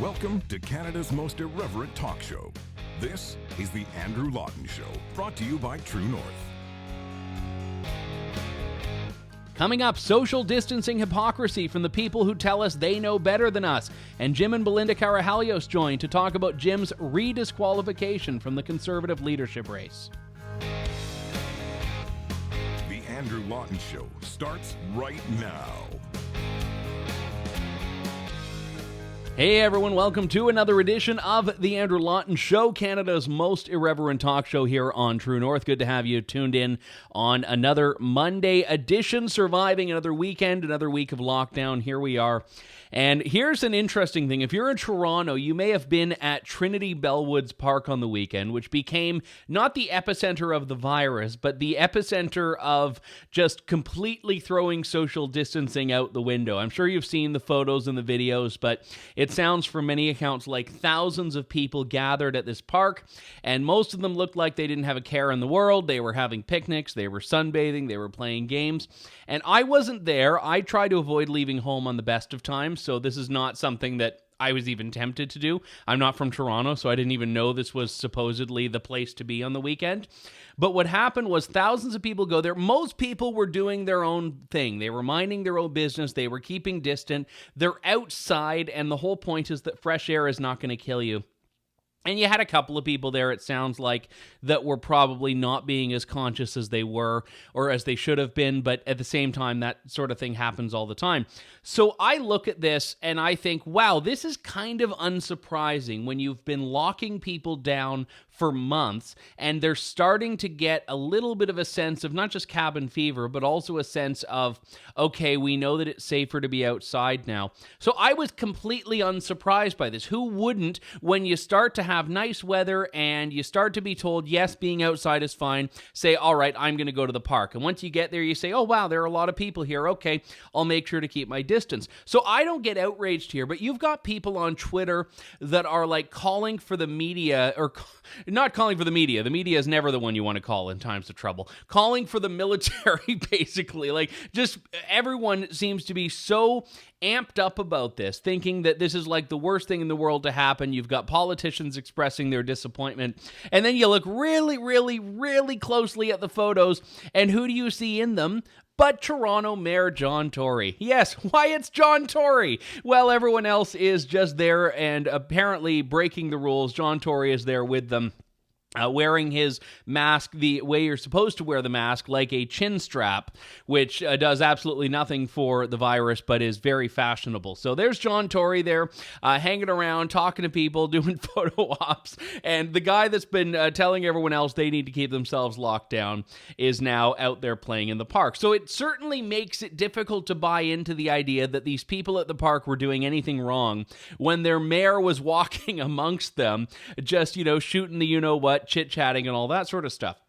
Welcome to Canada's most irreverent talk show. This is the Andrew Lawton Show, brought to you by True North. Coming up, social distancing hypocrisy from the people who tell us they know better than us. And Jim and Belinda Karahalios join to talk about Jim's redisqualification from the Conservative leadership race. The Andrew Lawton Show starts right now. Hey everyone, welcome to another edition of The Andrew Lawton Show, Canada's most irreverent talk show here on True North. Good to have you tuned in on another Monday edition, surviving another weekend, another week of lockdown. Here we are. And here's an interesting thing. If you're in Toronto, you may have been at Trinity Bellwoods Park on the weekend, which became not the epicenter of the virus, but the epicenter of just completely throwing social distancing out the window. I'm sure you've seen the photos and the videos, but it sounds from many accounts like thousands of people gathered at this park, and most of them looked like they didn't have a care in the world. They were having picnics, they were sunbathing, they were playing games, and I wasn't there. I try to avoid leaving home on the best of times, so this is not something that I was even tempted to do. I'm not from Toronto, so I didn't even know this was supposedly the place to be on the weekend. But what happened was thousands of people go there. Most people were doing their own thing. They were minding their own business. They were keeping distant. They're outside, and the whole point is that fresh air is not going to kill you. And you had a couple of people there, it sounds like, that were probably not being as conscious as they were or as they should have been, but at the same time, that sort of thing happens all the time. So I look at this and I think, wow, this is kind of unsurprising when you've been locking people down for months and they're starting to get a little bit of a sense of not just cabin fever, but also a sense of, okay, we know that it's safer to be outside now. So I was completely unsurprised by this. Who wouldn't, when you start to have nice weather and you start to be told, yes, being outside is fine, say, all right, I'm going to go to the park. And once you get there, you say, oh, wow, there are a lot of people here. Okay, I'll make sure to keep my distance. So I don't get outraged here, but you've got people on Twitter that are like calling for the media, or not calling for the media. The media is never the one you want to call in times of trouble. Calling for the military, basically. Like, just everyone seems to be so amped up about this, thinking that this is like the worst thing in the world to happen. You've got politicians expressing their disappointment, and then you look really, really, really closely at the photos, and who do you see in them? But Toronto Mayor John Tory. Yes, why, it's John Tory. Well, everyone else is just there and apparently breaking the rules. John Tory is there with them. Wearing his mask the way you're supposed to wear the mask, like a chin strap, which does absolutely nothing for the virus, but is very fashionable. So there's John Tory there, hanging around, talking to people, doing photo ops, and the guy that's been telling everyone else they need to keep themselves locked down is now out there playing in the park. So it certainly makes it difficult to buy into the idea that these people at the park were doing anything wrong when their mayor was walking amongst them, just, shooting the you-know-what, chit-chatting and all that sort of stuff.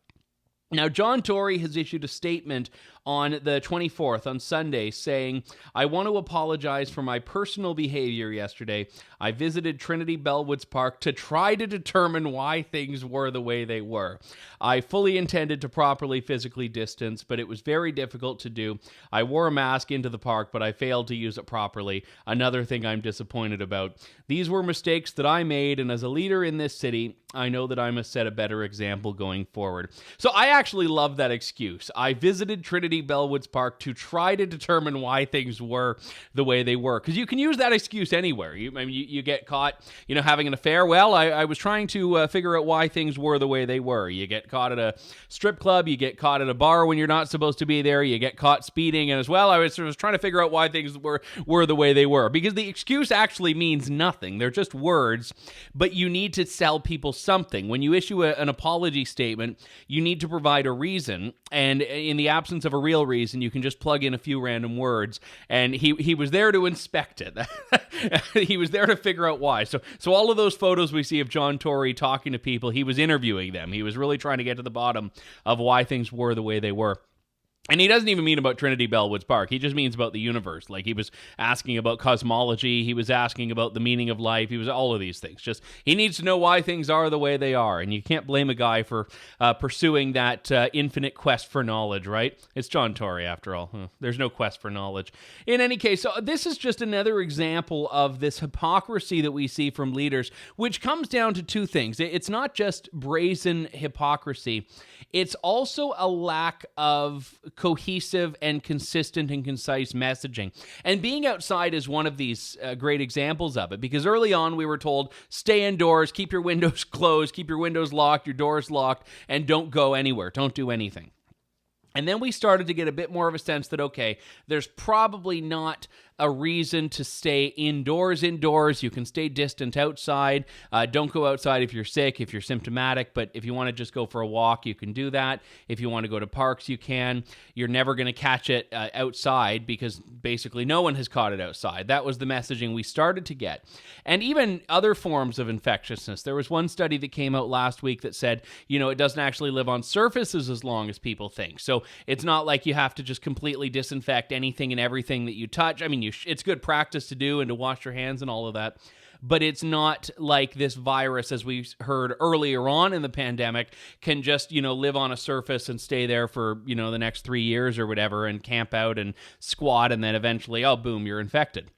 Now, John Tory has issued a statement on the 24th, on Sunday, saying, I want to apologize for my personal behavior yesterday. I visited Trinity Bellwoods Park to try to determine why things were the way they were. I fully intended to properly physically distance, but it was very difficult to do. I wore a mask into the park, but I failed to use it properly. Another thing I'm disappointed about. These were mistakes that I made, and as a leader in this city, I know that I must set a better example going forward. So I actually love that excuse. I visited Trinity Bellwoods Park to try to determine why things were the way they were. Because you can use that excuse anywhere. You get caught, having an affair. Well, I was trying to figure out why things were the way they were. You get caught at a strip club. You get caught at a bar when you're not supposed to be there. You get caught speeding. And as well, I was trying to figure out why things were the way they were. Because the excuse actually means nothing. They're just words. But you need to sell people something. When you issue an apology statement, you need to provide a reason. And in the absence of a real reason, you can just plug in a few random words. And he was there to inspect it. He was there to figure out why. So all of those photos we see of John Tory talking to people, he was interviewing them. He was really trying to get to the bottom of why things were the way they were. And he doesn't even mean about Trinity Bellwoods Park. He just means about the universe. Like, he was asking about cosmology. He was asking about the meaning of life. He was all of these things. Just, he needs to know why things are the way they are. And you can't blame a guy for pursuing that infinite quest for knowledge, right? It's John Tory, after all. There's no quest for knowledge. In any case, so this is just another example of this hypocrisy that we see from leaders, which comes down to two things. It's not just brazen hypocrisy. It's also a lack of cohesive and consistent and concise messaging. And being outside is one of these great examples of it, because early on we were told, stay indoors, keep your windows closed, keep your windows locked, your doors locked, and don't go anywhere. Don't do anything. And then we started to get a bit more of a sense that, okay, there's probably not a reason to stay indoors. You can stay distant outside. Don't go outside if you're sick, if you're symptomatic, but if you want to just go for a walk, you can do that. If you want to go to parks, you can. You're never going to catch it outside, because basically no one has caught it outside. That was the messaging we started to get. And even other forms of infectiousness. There was one study that came out last week that said, it doesn't actually live on surfaces as long as people think. So it's not like you have to just completely disinfect anything and everything that you touch. I mean, it's good practice to do and to wash your hands and all of that. But it's not like this virus, as we heard earlier on in the pandemic, can just, live on a surface and stay there for, the next 3 years or whatever, and camp out and squat, and then eventually, oh, boom, you're infected.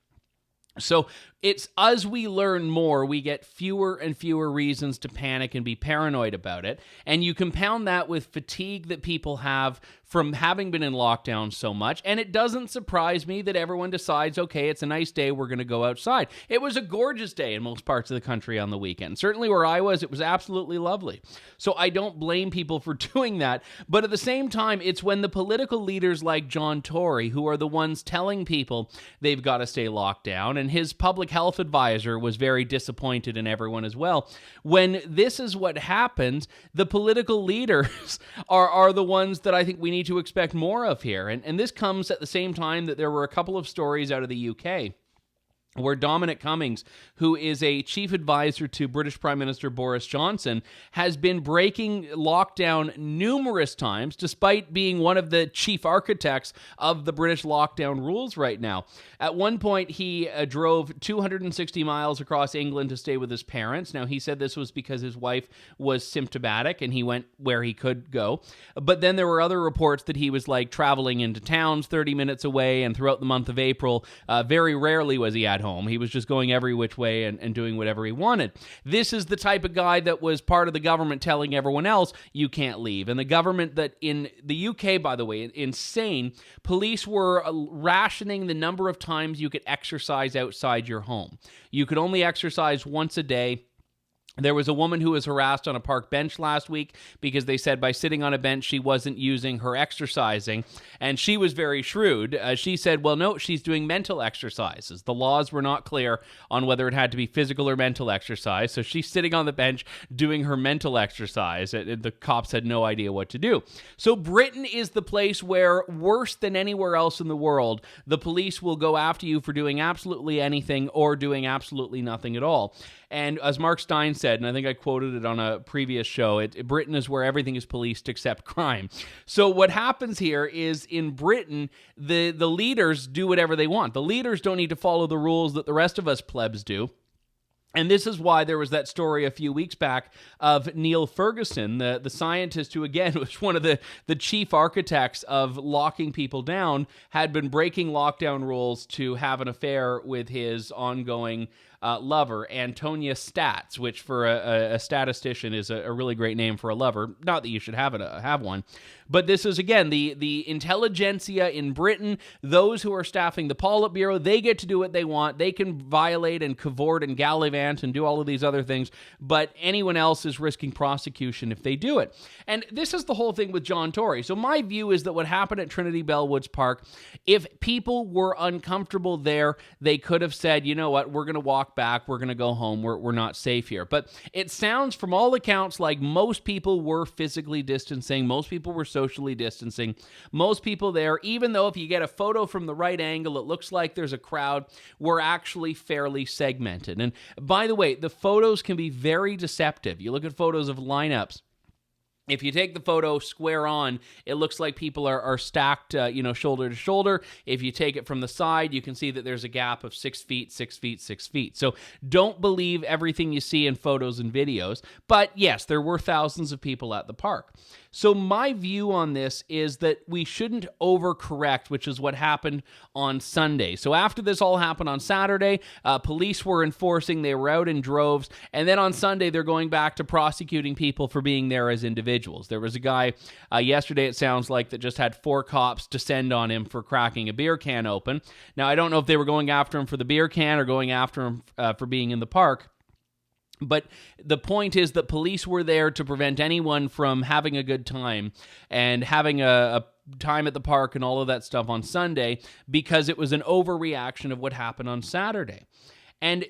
So it's, as we learn more, we get fewer and fewer reasons to panic and be paranoid about it. And you compound that with fatigue that people have from having been in lockdown so much. And it doesn't surprise me that everyone decides, okay, it's a nice day, we're going to go outside. It was a gorgeous day in most parts of the country on the weekend. Certainly where I was, it was absolutely lovely. So I don't blame people for doing that. But at the same time, it's when the political leaders like John Tory, who are the ones telling people they've got to stay locked down, and his public health advisor was very disappointed in everyone as well. When this is what happens, the political leaders are the ones that I think we need to expect more of here. And this comes at the same time that there were a couple of stories out of the UK where Dominic Cummings, who is a chief advisor to British Prime Minister Boris Johnson, has been breaking lockdown numerous times, despite being one of the chief architects of the British lockdown rules right now. At one point, he drove 260 miles across England to stay with his parents. Now, he said this was because his wife was symptomatic and he went where he could go. But then there were other reports that he was traveling into towns 30 minutes away, and throughout the month of April, very rarely was he at home. He was just going every which way and doing whatever he wanted. This is the type of guy that was part of the government telling everyone else, you can't leave. And the government that in the UK, by the way, insane, police were rationing the number of times you could exercise outside your home. You could only exercise once a day. There was a woman who was harassed on a park bench last week because they said by sitting on a bench she wasn't using her exercising, and she was very shrewd. She said, well, no, she's doing mental exercises. The laws were not clear on whether it had to be physical or mental exercise, so she's sitting on the bench doing her mental exercise. The cops had no idea what to do. So Britain is the place where, worse than anywhere else in the world, the police will go after you for doing absolutely anything or doing absolutely nothing at all. And as Mark Stein said, and I think I quoted it on a previous show, Britain is where everything is policed except crime. So what happens here is in Britain, the leaders do whatever they want. The leaders don't need to follow the rules that the rest of us plebs do. And this is why there was that story a few weeks back of Neil Ferguson, the scientist who, again, was one of the chief architects of locking people down, had been breaking lockdown rules to have an affair with his ongoing lover, Antonia Stats, which for a statistician is a really great name for a lover. Not that you should have one. But this is, again, the intelligentsia in Britain, those who are staffing the Politburo, they get to do what they want. They can violate and cavort and gallivant and do all of these other things, but anyone else is risking prosecution if they do it. And this is the whole thing with John Tory. So my view is that what happened at Trinity Bellwoods Park, if people were uncomfortable there, they could have said, you know what, we're going to walk back, we're going to go home, we're not safe here. But it sounds from all accounts like most people were physically distancing, most people were socially distancing, most people there, even though if you get a photo from the right angle, it looks like there's a crowd, were actually fairly segmented. And by the way, the photos can be very deceptive. You look at photos of lineups, If you take the photo square on, it looks like people are stacked, shoulder to shoulder. If you take it from the side, you can see that there's a gap of 6 feet, 6 feet, 6 feet. So don't believe everything you see in photos and videos. But yes, there were thousands of people at the park. So my view on this is that we shouldn't overcorrect, which is what happened on Sunday. So after this all happened on Saturday, police were enforcing, they were out in droves, and then on Sunday they're going back to prosecuting people for being there as individuals. There was a guy yesterday, it sounds like, that just had 4 cops descend on him for cracking a beer can open. Now, I don't know if they were going after him for the beer can or going after him for being in the park. But the point is that police were there to prevent anyone from having a good time and having a time at the park and all of that stuff on Sunday, because it was an overreaction of what happened on Saturday. And,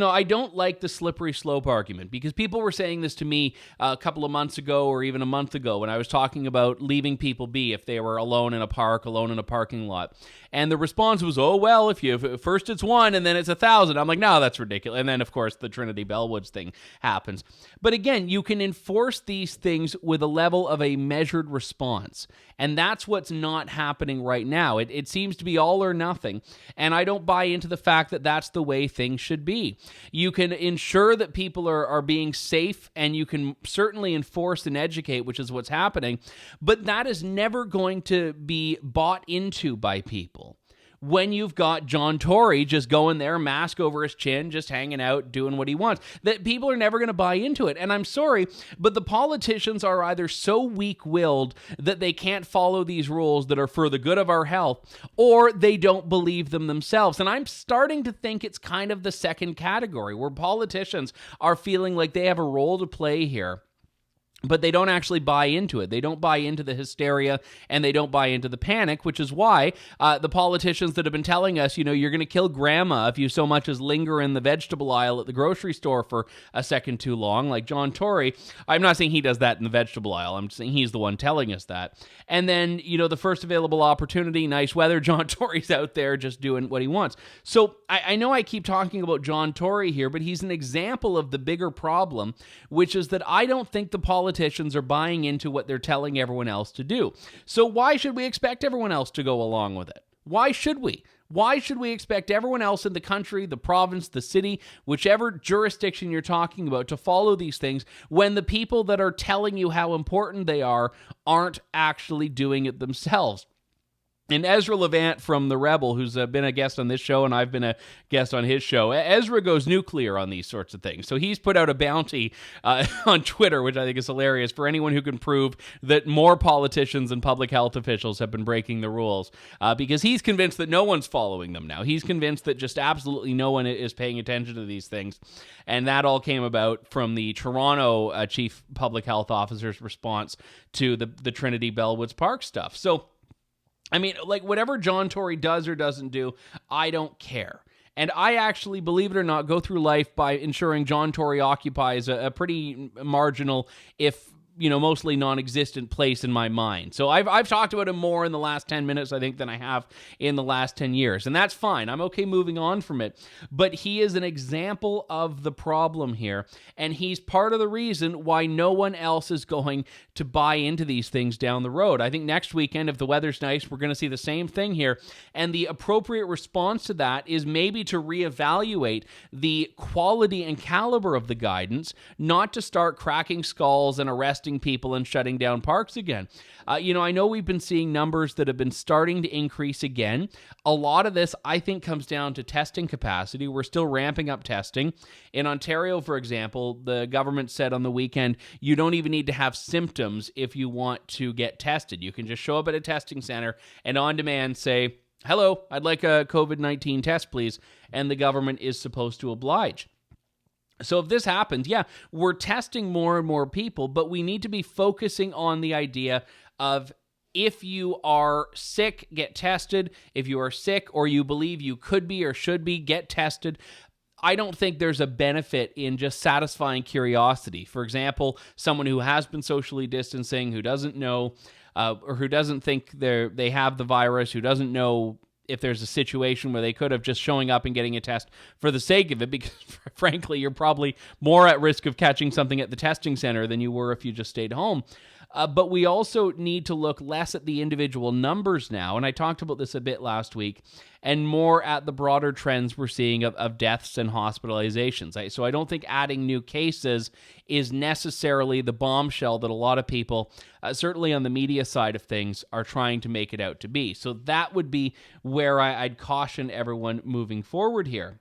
I don't like the slippery slope argument, because people were saying this to me a couple of months ago or even a month ago when I was talking about leaving people be if they were alone in a park, alone in a parking lot. And the response was, oh, well, if first it's 1 and then it's 1,000. I'm like, no, that's ridiculous. And then, of course, the Trinity Bellwoods thing happens. But again, you can enforce these things with a level of a measured response. And that's what's not happening right now. It seems to be all or nothing. And I don't buy into the fact that that's the way things should be. You can ensure that people are being safe, and you can certainly enforce and educate, which is what's happening. But that is never going to be bought into by people. When you've got John Tory just going there, mask over his chin, just hanging out, doing what he wants, that people are never going to buy into it. And I'm sorry, but the politicians are either so weak-willed that they can't follow these rules that are for the good of our health, or they don't believe them themselves. And I'm starting to think it's kind of the second category, where politicians are feeling like they have a role to play here, but they don't actually buy into it. They don't buy into the hysteria, and they don't buy into the panic, which is why the politicians that have been telling us, you're going to kill grandma if you so much as linger in the vegetable aisle at the grocery store for a second too long, like John Tory. I'm not saying he does that in the vegetable aisle. I'm just saying he's the one telling us that. And then, the first available opportunity, nice weather, John Tory's out there just doing what he wants. So I know I keep talking about John Tory here, but he's an example of the bigger problem, which is that I don't think the politicians are buying into what they're telling everyone else to do. So why should we expect everyone else to go along with it? Why should we? Why should we expect everyone else in the country, the province, the city, whichever jurisdiction you're talking about, to follow these things when the people that are telling you how important they are aren't actually doing it themselves? And Ezra Levant from The Rebel, who's been a guest on this show, and I've been a guest on his show, Ezra goes nuclear on these sorts of things. So he's put out a bounty on Twitter, which I think is hilarious, for anyone who can prove that more politicians and public health officials have been breaking the rules, because he's convinced that no one's following them now. He's convinced that just absolutely no one is paying attention to these things. And that all came about from the Toronto Chief Public Health Officer's response to the Trinity Bellwoods Park stuff. So, I mean, like, whatever John Tory does or doesn't do, I don't care. And I actually, believe it or not, go through life by ensuring John Tory occupies a pretty marginal, if mostly non-existent place in my mind. So I've talked about him more in the last 10 minutes, I think, than I have in the last 10 years. And that's fine. I'm okay moving on from it. But he is an example of the problem here. And he's part of the reason why no one else is going to buy into these things down the road. I think next weekend, if the weather's nice, we're going to see the same thing here. And the appropriate response to that is maybe to reevaluate the quality and caliber of the guidance, not to start cracking skulls and arresting people and shutting down parks again. I know we've been seeing numbers that have been starting to increase again. A lot of this, I think, comes down to testing capacity. We're still ramping up testing. In Ontario, for example, the government said on the weekend, you don't even need to have symptoms if you want to get tested. You can just show up at a testing center and on demand say, hello, I'd like a COVID-19 test, please. And the government is supposed to oblige. So if this happens, yeah, we're testing more and more people, but we need to be focusing on the idea of, if you are sick, get tested. If you are sick or you believe you could be or should be, get tested. I don't think there's a benefit in just satisfying curiosity. For example, someone who has been socially distancing, who doesn't know, or who doesn't think they have the virus, who doesn't know if there's a situation where they could have just showing up and getting a test for the sake of it, because frankly, you're probably more at risk of catching something at the testing center than you were if you just stayed home. But we also need to look less at the individual numbers now, and I talked about this a bit last week, and more at the broader trends we're seeing of deaths and hospitalizations. So I don't think adding new cases is necessarily the bombshell that a lot of people, certainly on the media side of things, are trying to make it out to be. So that would be where I'd caution everyone moving forward here.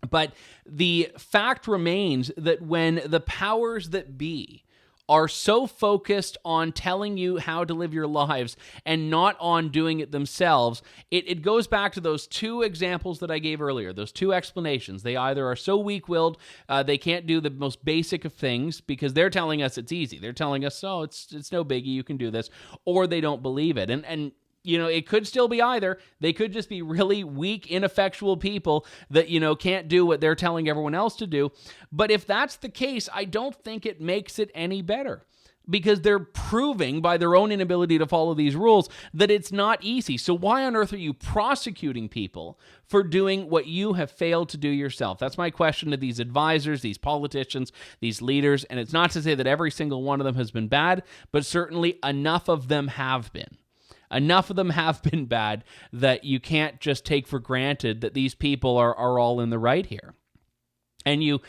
But the fact remains that when the powers that be are so focused on telling you how to live your lives and not on doing it themselves, it goes back to those two examples that I gave earlier, those two explanations. They either are so weak-willed, they can't do the most basic of things because they're telling us it's easy. They're telling us, oh, it's no biggie, you can do this, or they don't believe it. And you know, it could still be either. They could just be really weak, ineffectual people that, you know, can't do what they're telling everyone else to do. But if that's the case, I don't think it makes it any better, because they're proving by their own inability to follow these rules that it's not easy. So why on earth are you prosecuting people for doing what you have failed to do yourself? That's my question to these advisors, these politicians, these leaders. And it's not to say that every single one of them has been bad, but certainly enough of them have been. Enough of them have been bad that you can't just take for granted that these people are all in the right here. And you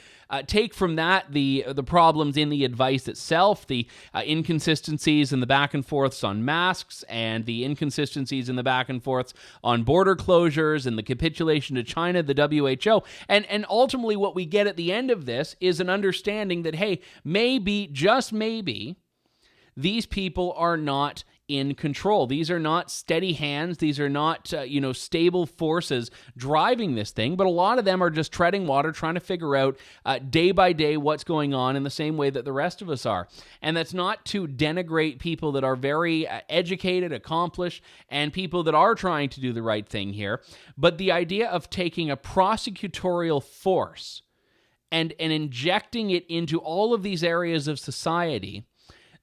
take from that the problems in the advice itself, the inconsistencies and the back and forths on masks, and the inconsistencies in the back and forths on border closures and the capitulation to China, the WHO. And ultimately what we get at the end of this is an understanding that, hey, maybe, just maybe, these people are not in control. These are not steady hands. These are not, stable forces driving this thing, but a lot of them are just treading water, trying to figure out day by day what's going on in the same way that the rest of us are. And that's not to denigrate people that are very educated, accomplished, and people that are trying to do the right thing here. But the idea of taking a prosecutorial force and injecting it into all of these areas of society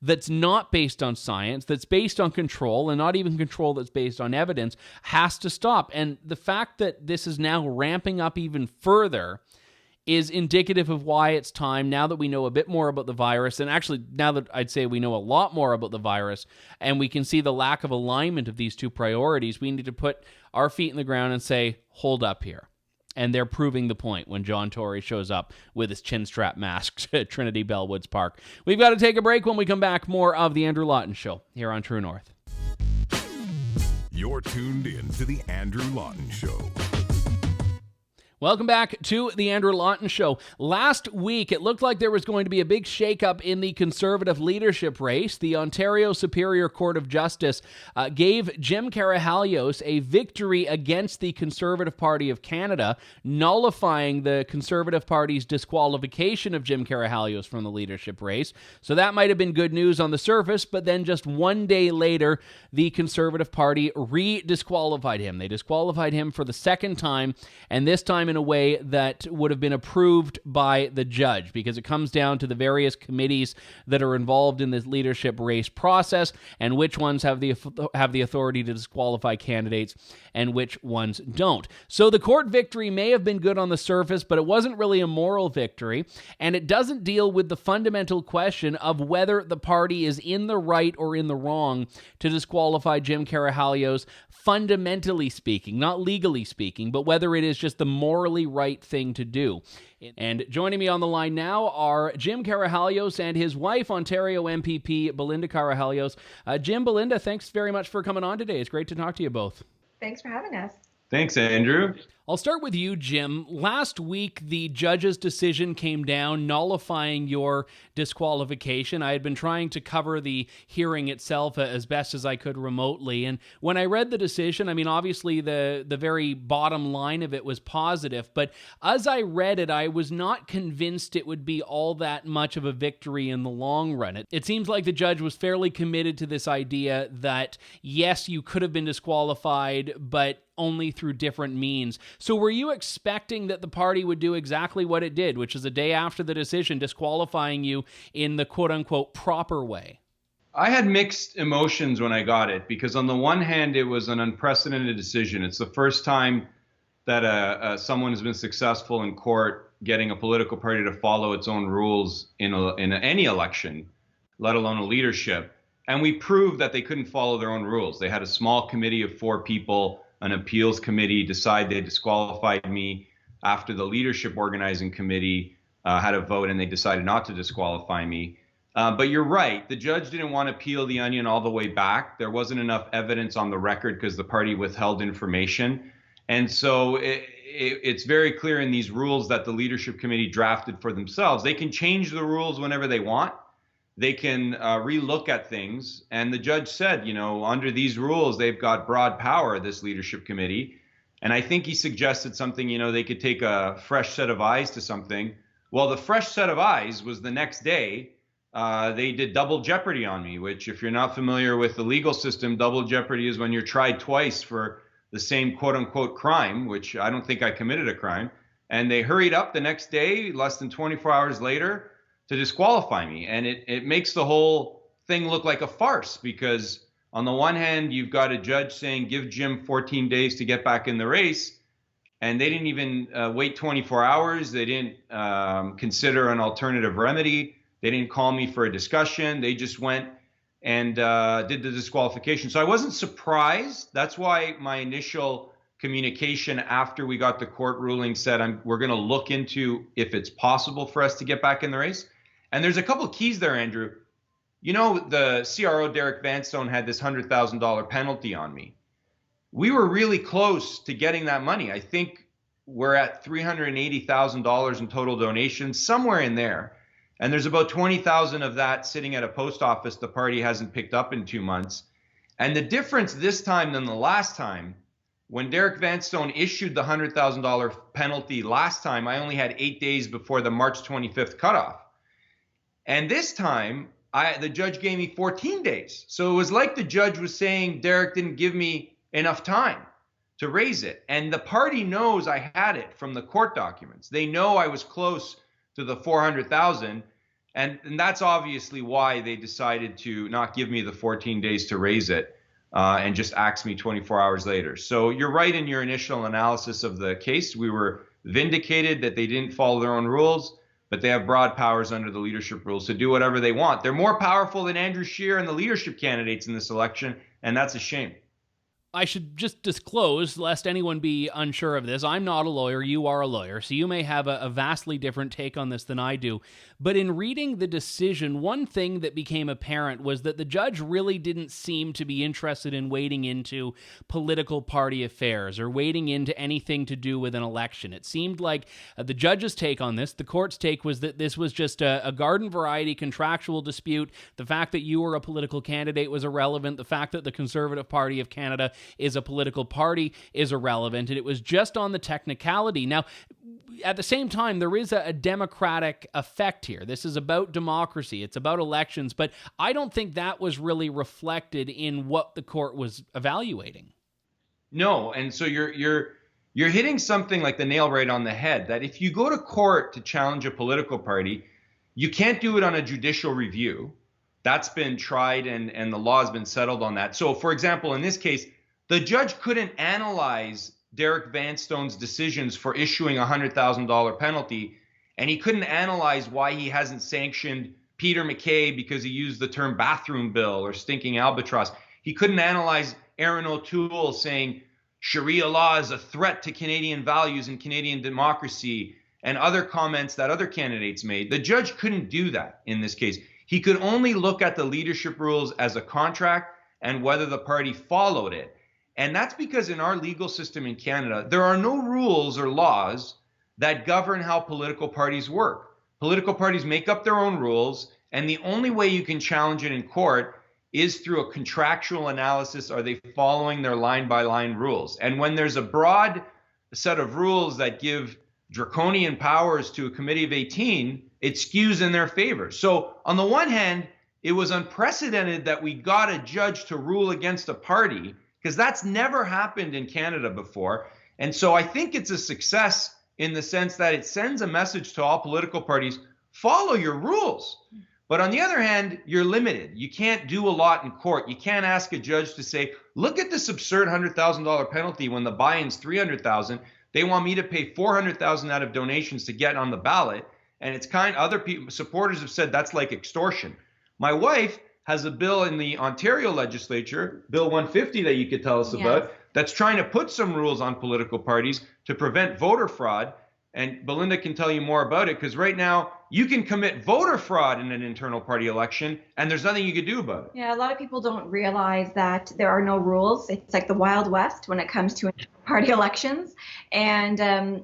that's not based on science, that's based on control, and not even control that's based on evidence, has to stop. And the fact that this is now ramping up even further is indicative of why it's time, now that we know a bit more about the virus, and actually now that I'd say we know a lot more about the virus, and we can see the lack of alignment of these two priorities, we need to put our feet in the ground and say, hold up here. And they're proving the point when John Tory shows up with his chin strap mask at Trinity Bellwoods Park. We've got to take a break. When we come back, more of The Andrew Lawton Show here on True North. You're tuned in to The Andrew Lawton Show. Welcome back to The Andrew Lawton Show. Last week, it looked like there was going to be a big shakeup in the Conservative leadership race. The Ontario Superior Court of Justice gave Jim Karahalios a victory against the Conservative Party of Canada, nullifying the Conservative Party's disqualification of Jim Karahalios from the leadership race. So that might have been good news on the surface, but then just one day later, the Conservative Party re-disqualified him. They disqualified him for the second time, and this time in a way that would have been approved by the judge, because it comes down to the various committees that are involved in this leadership race process and which ones have the authority to disqualify candidates and which ones don't. So the court victory may have been good on the surface, but it wasn't really a moral victory, and it doesn't deal with the fundamental question of whether the party is in the right or in the wrong to disqualify Jim Karahalios, fundamentally speaking, not legally speaking, but whether it is just the morally right thing to do. And joining me on the line now are Jim Karahalios and his wife, Ontario MPP Belinda Karahalios. Jim, Belinda, thanks very much for coming on today. It's great to talk to you both. Thanks for having us. Thanks, Andrew. I'll start with you, Jim. Last week, the judge's decision came down nullifying your disqualification. I had been trying to cover the hearing itself as best as I could remotely. And when I read the decision, I mean, obviously the very bottom line of it was positive. But as I read it, I was not convinced it would be all that much of a victory in the long run. It seems like the judge was fairly committed to this idea that, yes, you could have been disqualified, but only through different means. So were you expecting that the party would do exactly what it did, which is a day after the decision disqualifying you in the quote-unquote proper way? I had mixed emotions when I got it because on the one hand, it was an unprecedented decision. It's the first time that someone has been successful in court getting a political party to follow its own rules in any election, let alone a leadership. And we proved that they couldn't follow their own rules. They had a small committee of 4 people, an appeals committee, decide they disqualified me after the leadership organizing committee had a vote and they decided not to disqualify me. But you're right. The judge didn't want to peel the onion all the way back. There wasn't enough evidence on the record because the party withheld information. And so it's very clear in these rules that the leadership committee drafted for themselves. They can change the rules whenever they want. They can relook at things. And the judge said, under these rules, they've got broad power, this leadership committee. And I think he suggested something, they could take a fresh set of eyes to something. Well, the fresh set of eyes was the next day. They did double jeopardy on me, which if you're not familiar with the legal system, double jeopardy is when you're tried twice for the same quote unquote crime, which I don't think I committed a crime. And they hurried up the next day, less than 24 hours later, to disqualify me. And it makes the whole thing look like a farce because on the one hand, you've got a judge saying, give Jim 14 days to get back in the race. And they didn't even wait 24 hours. They didn't consider an alternative remedy. They didn't call me for a discussion. They just went and did the disqualification. So I wasn't surprised. That's why my initial communication after we got the court ruling said, we're going to look into if it's possible for us to get back in the race. And there's a couple of keys there, Andrew. The CRO, Derek Vanstone, had this $100,000 penalty on me. We were really close to getting that money. I think we're at $380,000 in total donations, somewhere in there. And there's about 20,000 of that sitting at a post office the party hasn't picked up in 2 months. And the difference this time than the last time, when Derek Vanstone issued the $100,000 penalty last time, I only had 8 days before the March 25th cutoff. And this time, the judge gave me 14 days. So it was like the judge was saying Derek didn't give me enough time to raise it. And the party knows I had it from the court documents. They know I was close to the 400,000. And that's obviously why they decided to not give me the 14 days to raise it and just axe me 24 hours later. So you're right in your initial analysis of the case. We were vindicated that they didn't follow their own rules, but they have broad powers under the leadership rules to do whatever they want. They're more powerful than Andrew Scheer and the leadership candidates in this election, and that's a shame. I should just disclose, lest anyone be unsure of this, I'm not a lawyer, you are a lawyer, so you may have a vastly different take on this than I do. But in reading the decision, one thing that became apparent was that the judge really didn't seem to be interested in wading into political party affairs or wading into anything to do with an election. It seemed like the judge's take on this, the court's take, was that this was just a garden variety contractual dispute. The fact that you were a political candidate was irrelevant. The fact that the Conservative Party of Canada is a political party is irrelevant, and it was just on the technicality. Now, at the same time, there is a democratic effect here. This is about democracy. It's about elections, but I don't think that was really reflected in what the court was evaluating. No, and so you're hitting something like the nail right on the head, that if you go to court to challenge a political party, you can't do it on a judicial review. That's been tried and the law has been settled on that. So, for example, in this case, the judge couldn't analyze Derek Vanstone's decisions for issuing a $100,000 penalty, and he couldn't analyze why he hasn't sanctioned Peter MacKay because he used the term bathroom bill or stinking albatross. He couldn't analyze Aaron O'Toole saying Sharia law is a threat to Canadian values and Canadian democracy and other comments that other candidates made. The judge couldn't do that in this case. He could only look at the leadership rules as a contract and whether the party followed it. And that's because in our legal system in Canada, there are no rules or laws that govern how political parties work. Political parties make up their own rules, and the only way you can challenge it in court is through a contractual analysis. Are they following their line-by-line rules? And when there's a broad set of rules that give draconian powers to a committee of 18, it skews in their favor. So on the one hand, it was unprecedented that we got a judge to rule against a party, because that's never happened in Canada before. And so I think it's a success in the sense that it sends a message to all political parties, follow your rules. But on the other hand, you're limited. You can't do a lot in court. You can't ask a judge to say, look at this absurd $100,000 penalty when the buy-in's $300,000. They want me to pay $400,000 out of donations to get on the ballot. And it's other people, supporters have said that's like extortion. My wife has a bill in the Ontario legislature, Bill 150 that you could tell us about, that's trying to put some rules on political parties to prevent voter fraud. And Belinda can tell you more about it, because right now you can commit voter fraud in an internal party election and there's nothing you can do about it. Yeah, a lot of people don't realize that there are no rules. It's like the Wild West when it comes to internal party elections. And,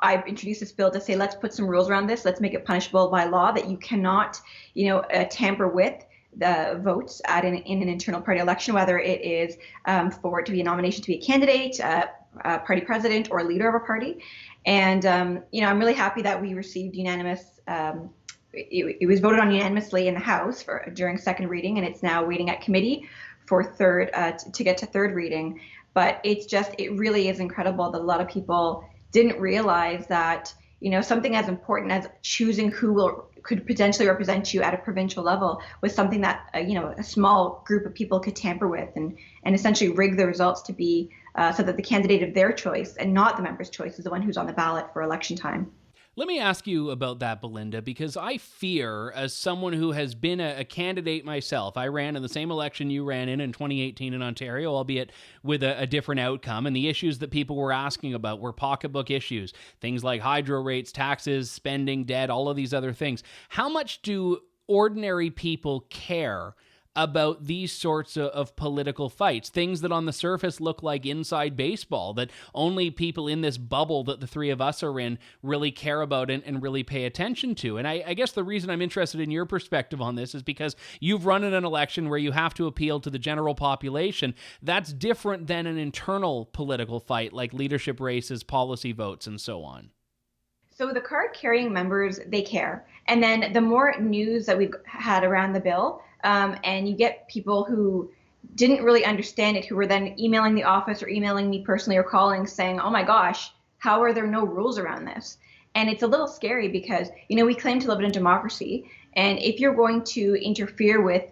I've introduced this bill to say, let's put some rules around this. Let's make it punishable by law that you cannot, tamper with the votes in an internal party election, whether it is for it to be a nomination to be a candidate, a party president, or a leader of a party. And, I'm really happy that we received unanimous, it was voted on unanimously in the House during second reading, and it's now waiting at committee for to get to third reading. But it really is incredible that a lot of people didn't realize that, something as important as choosing who could potentially represent you at a provincial level was something that, a small group of people could tamper with and essentially rig the results to be so that the candidate of their choice and not the member's choice is the one who's on the ballot for election time. Let me ask you about that, Belinda, because I fear, as someone who has been a candidate myself, I ran in the same election you ran in 2018 in Ontario, albeit with a different outcome, and the issues that people were asking about were pocketbook issues, things like hydro rates, taxes, spending, debt, all of these other things. How much do ordinary people care about these sorts of political fights, things that on the surface look like inside baseball, that only people in this bubble that the three of us are in really care about and really pay attention to? And I guess the reason I'm interested in your perspective on this is because you've run in an election where you have to appeal to the general population. That's different than an internal political fight like leadership races, policy votes, and so on. So the card-carrying members, they care. And then the more news that we've had around the bill, and you get people who didn't really understand it, who were then emailing the office or emailing me personally or calling saying, oh my gosh, how are there no rules around this? And it's a little scary because, we claim to live in a democracy. And if you're going to interfere with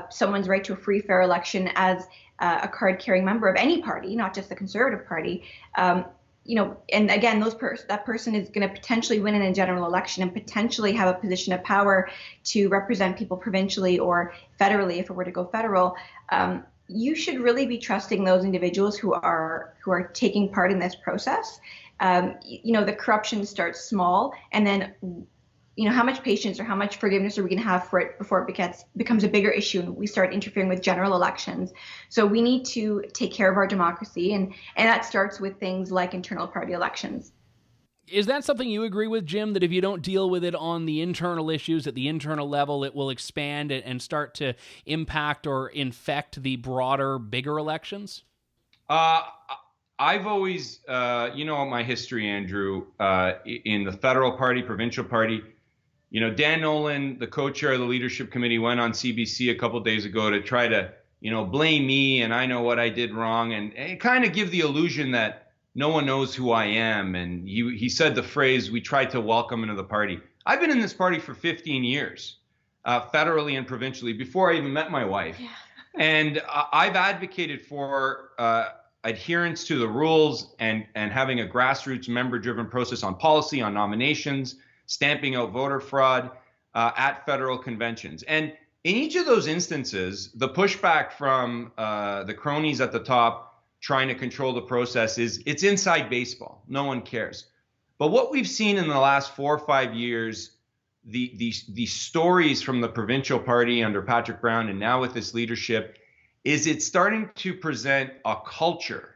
someone's right to a free, fair election as a card-carrying member of any party, not just the Conservative Party, and again, that person is going to potentially win in a general election and potentially have a position of power to represent people provincially or federally, if it were to go federal. You should really be trusting those individuals who are taking part in this process. The corruption starts small, and then how much patience or how much forgiveness are we going to have for it before it becomes a bigger issue and we start interfering with general elections? So we need to take care of our democracy, and that starts with things like internal party elections. Is that something you agree with, Jim, that if you don't deal with it on the internal issues at the internal level, it will expand and start to impact or infect the broader, bigger elections? I've always, my history, Andrew, in the federal party, provincial party, Dan Nolan, the co-chair of the leadership committee, went on CBC a couple of days ago to try to, blame me and I know what I did wrong and kind of give the illusion that no one knows who I am. And he said the phrase, we tried to welcome into the party. I've been in this party for 15 years, federally and provincially, before I even met my wife. Yeah. And I've advocated for adherence to the rules and having a grassroots member-driven process on policy, on nominations, stamping out voter fraud at federal conventions. And in each of those instances, the pushback from the cronies at the top trying to control the process it's inside baseball. No one cares. But what we've seen in the last 4 or 5 years, the stories from the provincial party under Patrick Brown and now with this leadership, is it's starting to present a culture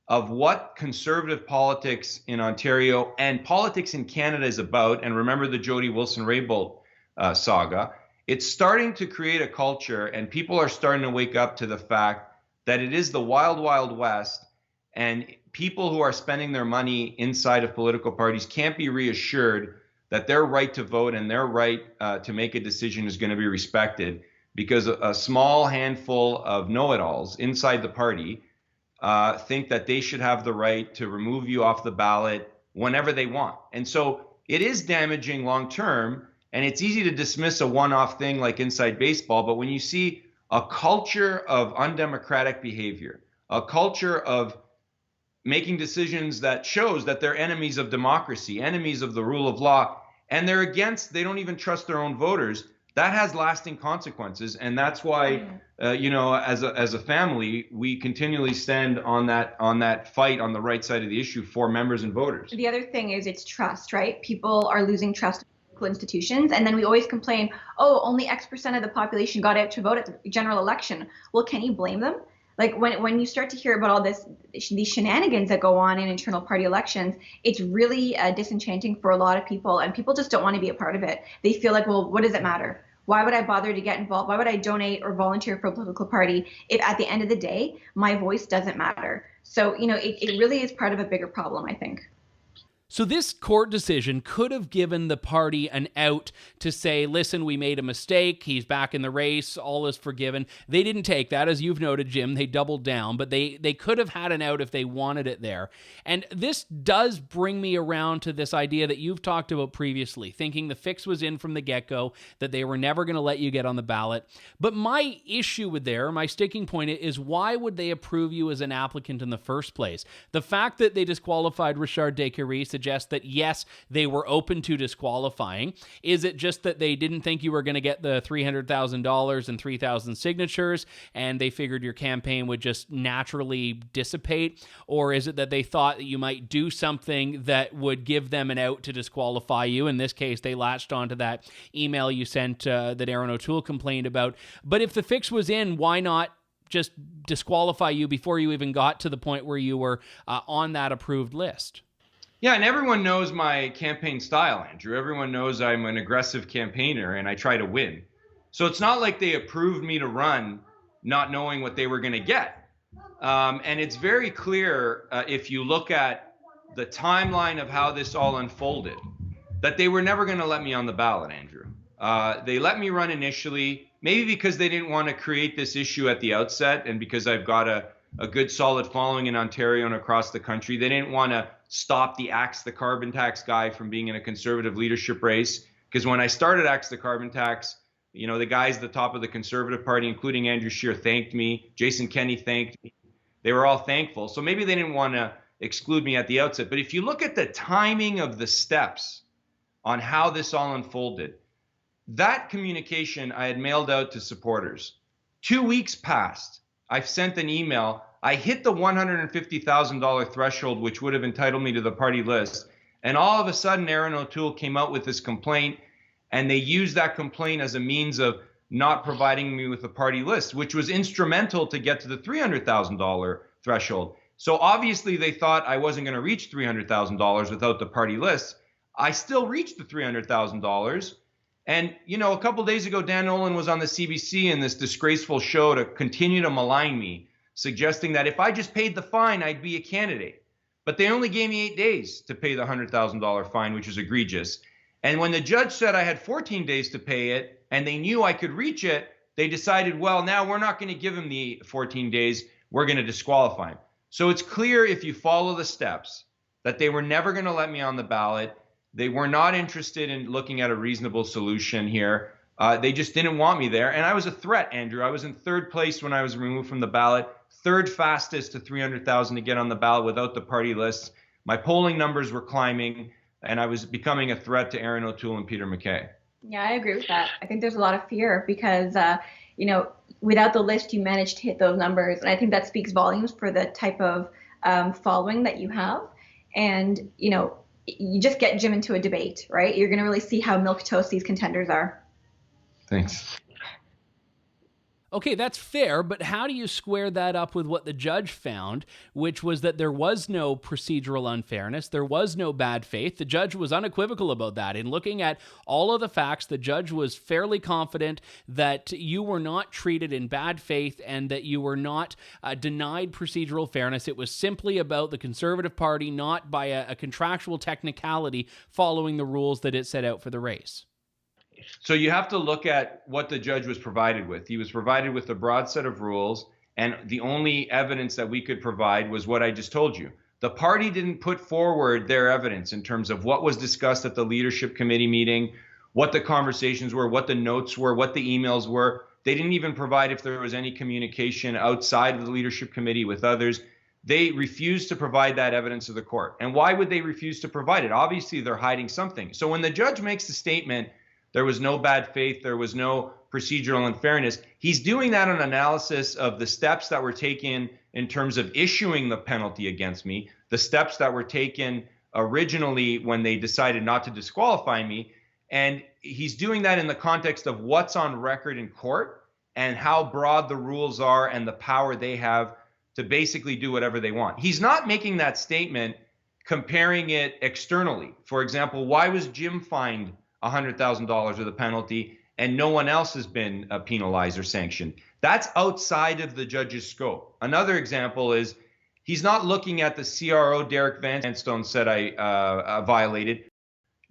of what conservative politics in Ontario and politics in Canada is about. And remember the Jody Wilson-Raybould saga. It's starting to create a culture, and people are starting to wake up to the fact that it is the wild, wild west, and people who are spending their money inside of political parties can't be reassured that their right to vote and their right to make a decision is going to be respected, because a small handful of know-it-alls inside the party think that they should have the right to remove you off the ballot whenever they want. And so it is damaging long term. And it's easy to dismiss a one-off thing like inside baseball, but when you see a culture of undemocratic behavior, a culture of making decisions that shows that they're enemies of democracy, enemies of the rule of law, and they don't even trust their own voters, that has lasting consequences. And that's why, as a family, we continually stand on that fight on the right side of the issue for members and voters. The other thing is it's trust, right? People are losing trust in political institutions. And then we always complain, oh, only X% of the population got out to vote at the general election. Well, can you blame them? Like when you start to hear about all these shenanigans that go on in internal party elections, it's really disenchanting for a lot of people, and people just don't want to be a part of it. They feel like, well, what does it matter? Why would I bother to get involved? Why would I donate or volunteer for a political party if at the end of the day, my voice doesn't matter? So, it really is part of a bigger problem, I think. So this court decision could have given the party an out to say, listen, we made a mistake. He's back in the race. All is forgiven. They didn't take that. As you've noted, Jim, they doubled down, but they could have had an out if they wanted it there. And this does bring me around to this idea that you've talked about previously, thinking the fix was in from the get-go, that they were never going to let you get on the ballot. But my issue with my sticking point is, why would they approve you as an applicant in the first place? The fact that they disqualified Richard Descaries suggests that, yes, they were open to disqualifying. Is it just that they didn't think you were going to get the $300,000 and 3,000 signatures, and they figured your campaign would just naturally dissipate? Or is it that they thought that you might do something that would give them an out to disqualify you? In this case, they latched onto that email you sent that Aaron O'Toole complained about. But if the fix was in, why not just disqualify you before you even got to the point where you were on that approved list? Yeah, and everyone knows my campaign style, Andrew. Everyone knows I'm an aggressive campaigner and I try to win. So it's not like they approved me to run not knowing what they were going to get. And it's very clear if you look at the timeline of how this all unfolded, that they were never going to let me on the ballot, Andrew. They let me run initially, maybe because they didn't want to create this issue at the outset, and because I've got a good solid following in Ontario and across the country. They didn't want to stop the Axe the Carbon Tax guy from being in a conservative leadership race. Because when I started Axe the Carbon Tax, the guys at the top of the Conservative Party, including Andrew Scheer, thanked me. Jason Kenney thanked me. They were all thankful. So maybe they didn't want to exclude me at the outset. But if you look at the timing of the steps on how this all unfolded, that communication I had mailed out to supporters. 2 weeks passed. I've sent an email. I hit the $150,000 threshold, which would have entitled me to the party list. And all of a sudden, Aaron O'Toole came out with this complaint, and they used that complaint as a means of not providing me with a party list, which was instrumental to get to the $300,000 threshold. So obviously, they thought I wasn't going to reach $300,000 without the party list. I still reached the $300,000. And, a couple of days ago, Dan Nolan was on the CBC in this disgraceful show to continue to malign me, suggesting that if I just paid the fine, I'd be a candidate. But they only gave me 8 days to pay the $100,000 fine, which is egregious. And when the judge said I had 14 days to pay it, and they knew I could reach it, they decided, well, now we're not going to give him the 14 days. We're going to disqualify him. So it's clear, if you follow the steps, that they were never going to let me on the ballot. They were not interested in looking at a reasonable solution here. They just didn't want me there. And I was a threat, Andrew. I was in third place when I was removed from the ballot, third fastest to 300,000 to get on the ballot without the party lists. My polling numbers were climbing, and I was becoming a threat to Aaron O'Toole and Peter MacKay. Yeah, I agree with that. I think there's a lot of fear because, without the list, you managed to hit those numbers. And I think that speaks volumes for the type of following that you have. And, you just get Jim into a debate, right? You're going to really see how milquetoast these contenders are. Thanks. Okay, that's fair, but how do you square that up with what the judge found, which was that there was no procedural unfairness, there was no bad faith? The judge was unequivocal about that. In looking at all of the facts, the judge was fairly confident that you were not treated in bad faith and that you were not denied procedural fairness. It was simply about the Conservative Party, not by a contractual technicality following the rules that it set out for the race. So you have to look at what the judge was provided with. He was provided with a broad set of rules, and the only evidence that we could provide was what I just told you. The party didn't put forward their evidence in terms of what was discussed at the leadership committee meeting, what the conversations were, what the notes were, what the emails were. They didn't even provide if there was any communication outside of the leadership committee with others. They refused to provide that evidence to the court. And why would they refuse to provide it? Obviously, they're hiding something. So when the judge makes the statement, there was no bad faith, there was no procedural unfairness, he's doing that on analysis of the steps that were taken in terms of issuing the penalty against me, the steps that were taken originally when they decided not to disqualify me. And he's doing that in the context of what's on record in court and how broad the rules are and the power they have to basically do whatever they want. He's not making that statement comparing it externally. For example, why was Jim fined $100,000 of the penalty and no one else has been penalized or sanctioned? That's outside of the judge's scope. Another example is he's not looking at the CRO Derek Vanstone said I violated.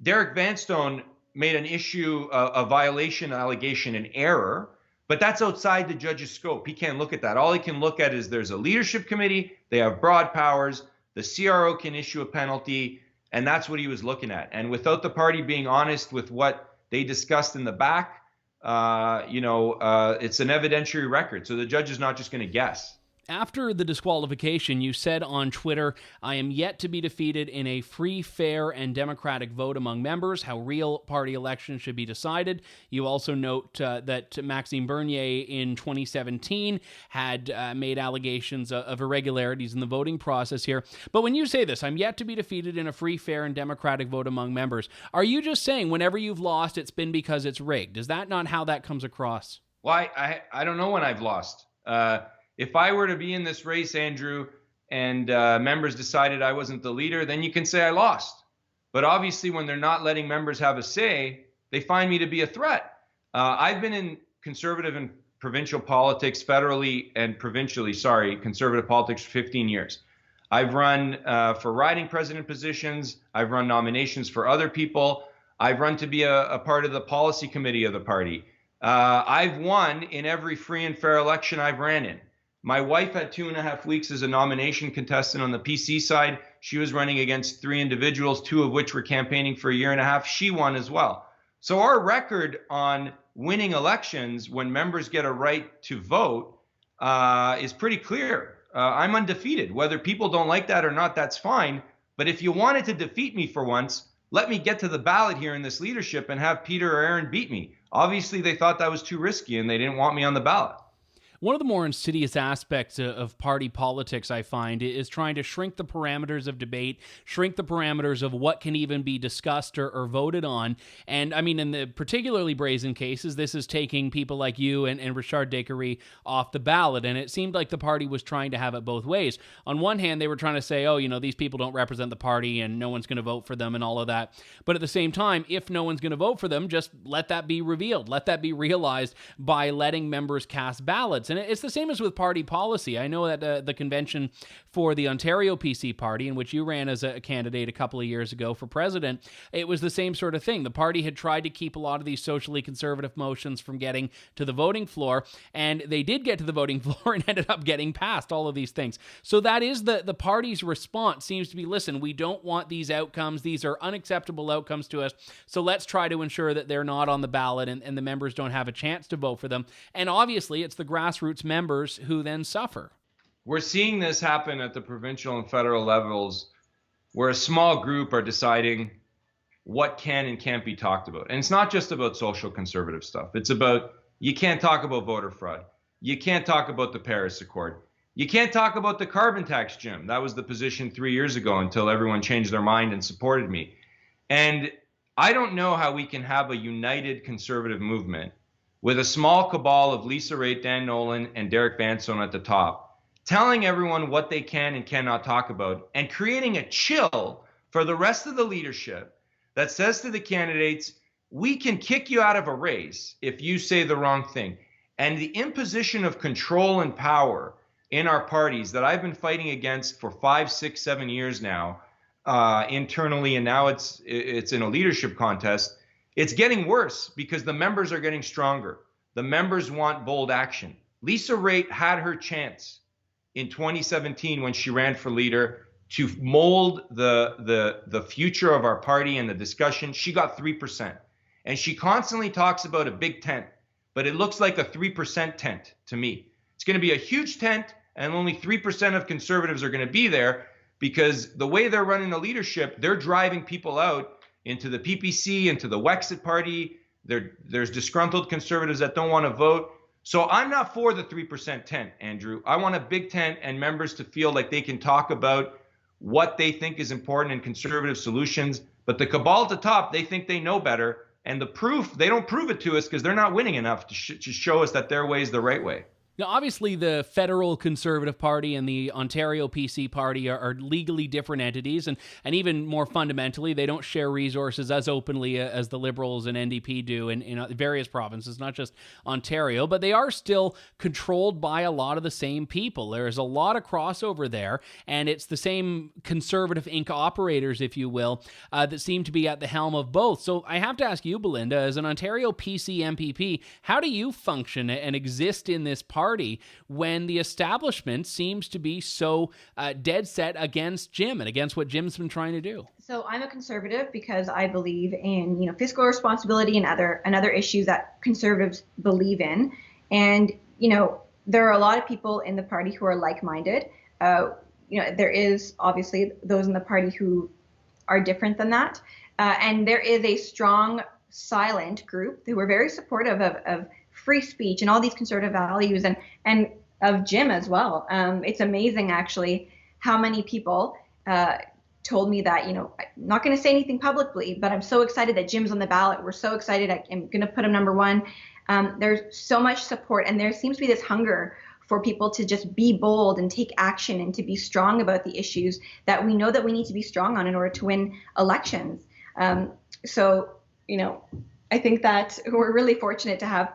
Derek Vanstone made an issue, a violation allegation, an error, but that's outside the judge's scope. He can't look at that. All he can look at is there's a leadership committee, they have broad powers, the CRO can issue a penalty, and that's what he was looking at. And without the party being honest with what they discussed in the back, it's an evidentiary record. So the judge is not just going to guess. After the disqualification, you said on Twitter, I am yet to be defeated in a free, fair, and democratic vote among members, how real party elections should be decided. You also note that Maxime Bernier in 2017 had made allegations of irregularities in the voting process here. But when you say this, I'm yet to be defeated in a free, fair, and democratic vote among members, are you just saying whenever you've lost, it's been because it's rigged? Is that not how that comes across? Well, I don't know when I've lost. If I were to be in this race, Andrew, and members decided I wasn't the leader, then you can say I lost. But obviously, when they're not letting members have a say, they find me to be a threat. I've been in conservative and provincial politics, federally and provincially, conservative politics for 15 years. I've run for riding president positions. I've run nominations for other people. I've run to be a part of the policy committee of the party. I've won in every free and fair election I've ran in. My wife had 2.5 weeks as a nomination contestant on the PC side. She was running against 3 individuals, 2 of which were campaigning for a year and a half. She won as well. So our record on winning elections when members get a right to vote is pretty clear. I'm undefeated. Whether people don't like that or not, that's fine. But if you wanted to defeat me for once, let me get to the ballot here in this leadership and have Peter or Aaron beat me. Obviously, they thought that was too risky and they didn't want me on the ballot. One of the more insidious aspects of party politics, I find, is trying to shrink the parameters of debate, shrink the parameters of what can even be discussed or voted on. And I mean, in the particularly brazen cases, this is taking people like you and Richard Descaries off the ballot. And it seemed like the party was trying to have it both ways. On one hand, they were trying to say, these people don't represent the party and no one's going to vote for them and all of that. But at the same time, if no one's going to vote for them, just let that be revealed. Let that be realized by letting members cast ballots. And it's the same as with party policy. I know that the convention for the Ontario PC party, in which you ran as a candidate a couple of years ago for president, it was the same sort of thing. The party had tried to keep a lot of these socially conservative motions from getting to the voting floor, and they did get to the voting floor and ended up getting passed all of these things. So that is the party's response seems to be, listen, we don't want these outcomes. These are unacceptable outcomes to us. So let's try to ensure that they're not on the ballot and the members don't have a chance to vote for them. And obviously, it's the grassroots members who then suffer. We're seeing this happen at the provincial and federal levels where a small group are deciding what can and can't be talked about. And it's not just about social conservative stuff. It's about, you can't talk about voter fraud. You can't talk about the Paris Accord. You can't talk about the carbon tax, Jim. That was the position 3 years ago until everyone changed their mind and supported me. And I don't know how we can have a united conservative movement with a small cabal of Lisa Raitt, Dan Nolan, and Derek Vanstone at the top, telling everyone what they can and cannot talk about, and creating a chill for the rest of the leadership that says to the candidates, we can kick you out of a race if you say the wrong thing. And the imposition of control and power in our parties that I've been fighting against for 5, 6, 7 years now, internally, and now it's in a leadership contest. It's getting worse because the members are getting stronger. The members want bold action. Lisa Raitt had her chance in 2017 when she ran for leader to mold the future of our party and the discussion. She got 3%. And she constantly talks about a big tent, but it looks like a 3% tent to me. It's going to be a huge tent, and only 3% of conservatives are going to be there, because the way they're running the leadership, they're driving people out into the PPC, into the Wexit Party. There's disgruntled conservatives that don't want to vote. So I'm not for the 3% tent, Andrew. I want a big tent and members to feel like they can talk about what they think is important in conservative solutions. But the cabal at the top, they think they know better. And the proof, they don't prove it to us because they're not winning enough to show us that their way is the right way. Now, obviously, the federal Conservative Party and the Ontario PC Party are legally different entities, and even more fundamentally, they don't share resources as openly as the Liberals and NDP do in various provinces, not just Ontario, but they are still controlled by a lot of the same people. There's a lot of crossover there, and it's the same Conservative Inc. operators, if you will, that seem to be at the helm of both. So I have to ask you, Belinda, as an Ontario PC MPP, how do you function and exist in this party when the establishment seems to be so dead set against Jim and against what Jim's been trying to do? So I'm a conservative because I believe in fiscal responsibility and other issues that conservatives believe in, and there are a lot of people in the party who are like-minded. There is obviously those in the party who are different than that, and there is a strong silent group who are very supportive of free speech and all these conservative values and of Jim as well. It's amazing, actually, how many people told me that, I'm not going to say anything publicly, but I'm so excited that Jim's on the ballot. We're so excited. I'm going to put him number one. There's so much support, and there seems to be this hunger for people to just be bold and take action and to be strong about the issues that we know that we need to be strong on in order to win elections. I think that we're really fortunate to have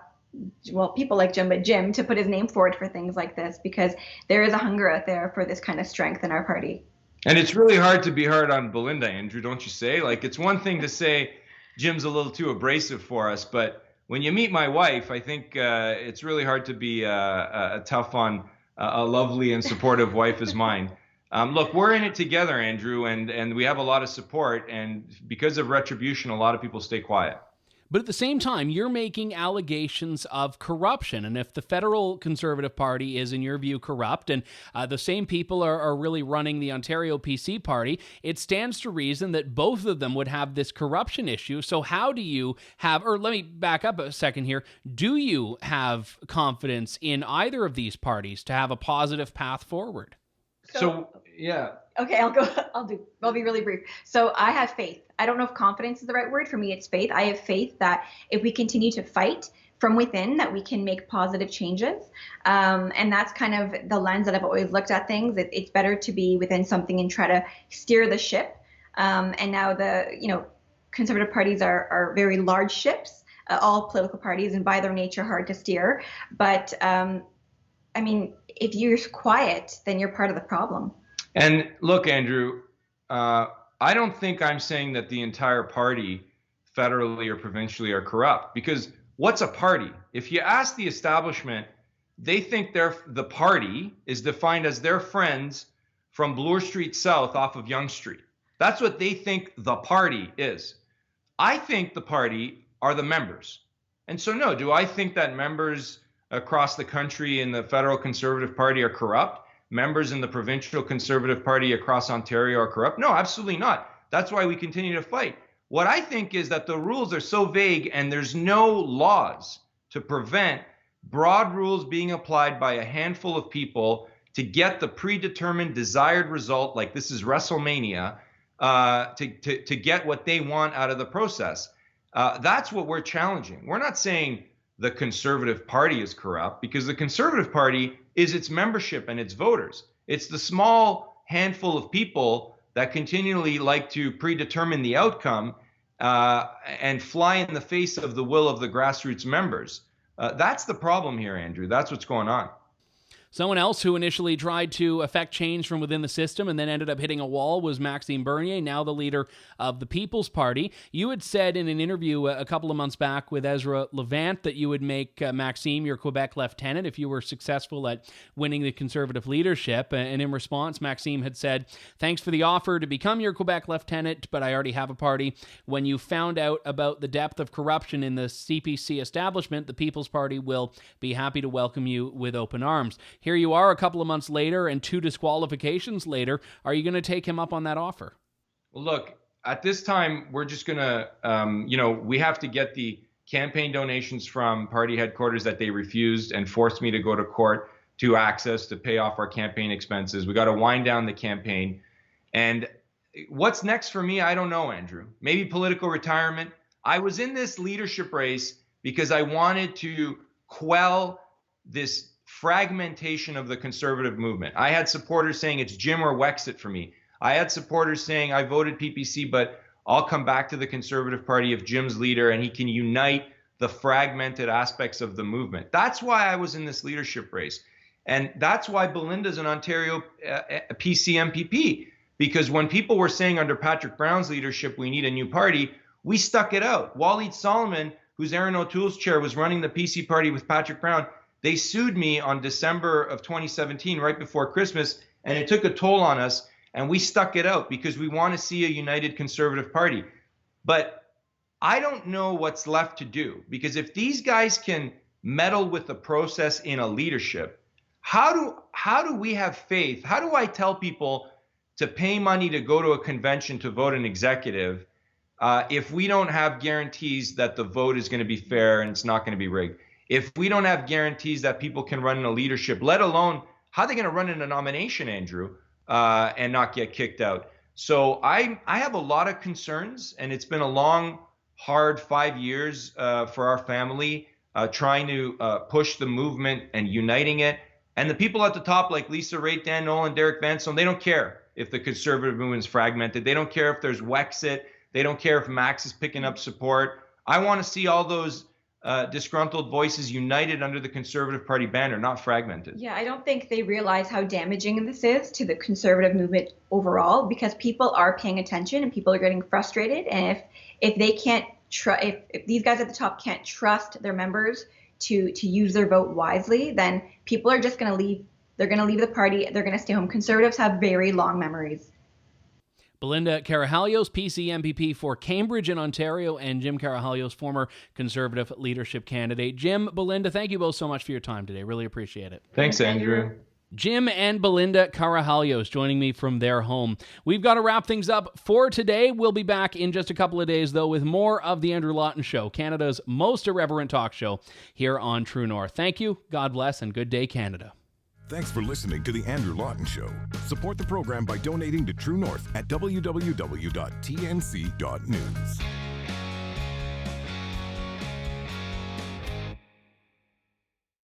people like Jim to put his name forward for things like this, because there is a hunger out there for this kind of strength in our party. And it's really hard to be hard on Belinda, Andrew, don't you say? Like, it's one thing to say Jim's a little too abrasive for us, but when you meet my wife, I think it's really hard to be tough on a lovely and supportive wife as mine. Look, we're in it together, Andrew, and we have a lot of support, and because of retribution, a lot of people stay quiet. But at the same time, you're making allegations of corruption. And if the federal Conservative Party is, in your view, corrupt, and the same people are really running the Ontario PC Party, it stands to reason that both of them would have this corruption issue. So how do you have, or let me back up a second here, do you have confidence in either of these parties to have a positive path forward? So yeah. Okay, I'll be really brief. So I have faith. I don't know if confidence is the right word. For me, it's faith. I have faith that if we continue to fight from within, that we can make positive changes. And that's kind of the lens that I've always looked at things. It's better to be within something and try to steer the ship. And now the conservative parties are very large ships, all political parties, and by their nature hard to steer. But if you're quiet, then you're part of the problem. And look, Andrew, I don't think I'm saying that the entire party, federally or provincially, are corrupt, because what's a party? If you ask the establishment, they think the party is defined as their friends from Bloor Street South off of Yonge Street. That's what they think the party is. I think the party are the members. And so, no, do I think that members across the country in the federal Conservative Party are corrupt? Members in the provincial Conservative Party across Ontario are corrupt? No, absolutely not. That's why we continue to fight. What I think is that the rules are so vague and there's no laws to prevent broad rules being applied by a handful of people to get the predetermined desired result, like this is WrestleMania, to get what they want out of the process. That's what we're challenging. We're not saying the Conservative Party is corrupt, because the Conservative Party is its membership and its voters. It's the small handful of people that continually like to predetermine the outcome and fly in the face of the will of the grassroots members. That's the problem here, Andrew. That's what's going on. Someone else who initially tried to affect change from within the system and then ended up hitting a wall was Maxime Bernier, now the leader of the People's Party. You had said in an interview a couple of months back with Ezra Levant that you would make Maxime your Quebec lieutenant if you were successful at winning the Conservative leadership. And in response, Maxime had said, "Thanks for the offer to become your Quebec lieutenant, but I already have a party. When you found out about the depth of corruption in the CPC establishment, the People's Party will be happy to welcome you with open arms." Here you are a couple of months later and 2 disqualifications later. Are you going to take him up on that offer? Well, look, at this time, we're just going to, we have to get the campaign donations from party headquarters that they refused and forced me to go to court to access to pay off our campaign expenses. We got to wind down the campaign. And what's next for me, I don't know, Andrew. Maybe political retirement. I was in this leadership race because I wanted to quell this fragmentation of the Conservative movement. I had supporters saying it's Jim or Wexit for me. I had supporters saying I voted PPC, but I'll come back to the Conservative Party if Jim's leader and he can unite the fragmented aspects of the movement. That's why I was in this leadership race. And that's why Belinda's an Ontario PC MPP, because when people were saying under Patrick Brown's leadership, we need a new party, we stuck it out. Waleed Solomon, who's Aaron O'Toole's chair, was running the PC party with Patrick Brown. They sued me on December of 2017, right before Christmas, and it took a toll on us, and we stuck it out because we want to see a united Conservative Party. But I don't know what's left to do, because if these guys can meddle with the process in a leadership, how do we have faith? How do I tell people to pay money to go to a convention to vote an executive if we don't have guarantees that the vote is going to be fair and it's not going to be rigged? If we don't have guarantees that people can run in a leadership, let alone how are they going to run in a nomination, Andrew, and not get kicked out? So I have a lot of concerns, and it's been a long, hard 5 years for our family trying to push the movement and uniting it. And the people at the top, like Lisa Raitt, Dan Nolan, Derek Van Stone, they don't care if the Conservative movement is fragmented. They don't care if there's Wexit. They don't care if Max is picking up support. I want to see all those disgruntled voices united under the Conservative Party banner, not fragmented. Yeah, I don't think they realize how damaging this is to the Conservative movement overall, because people are paying attention and people are getting frustrated. And if they can't if these guys at the top can't trust their members to use their vote wisely, then people are just going to leave. They're going to leave the party. They're going to stay home. Conservatives have very long memories. Belinda Karahalios, PC MPP for Cambridge in Ontario, and Jim Karahalios, former Conservative leadership candidate. Jim, Belinda, thank you both so much for your time today. Really appreciate it. Thanks, Andrew. Jim and Belinda Karahalios joining me from their home. We've got to wrap things up for today. We'll be back in just a couple of days, though, with more of The Andrew Lawton Show, Canada's most irreverent talk show here on True North. Thank you, God bless, and good day, Canada. Thanks for listening to The Andrew Lawton Show. Support the program by donating to True North at www.tnc.news.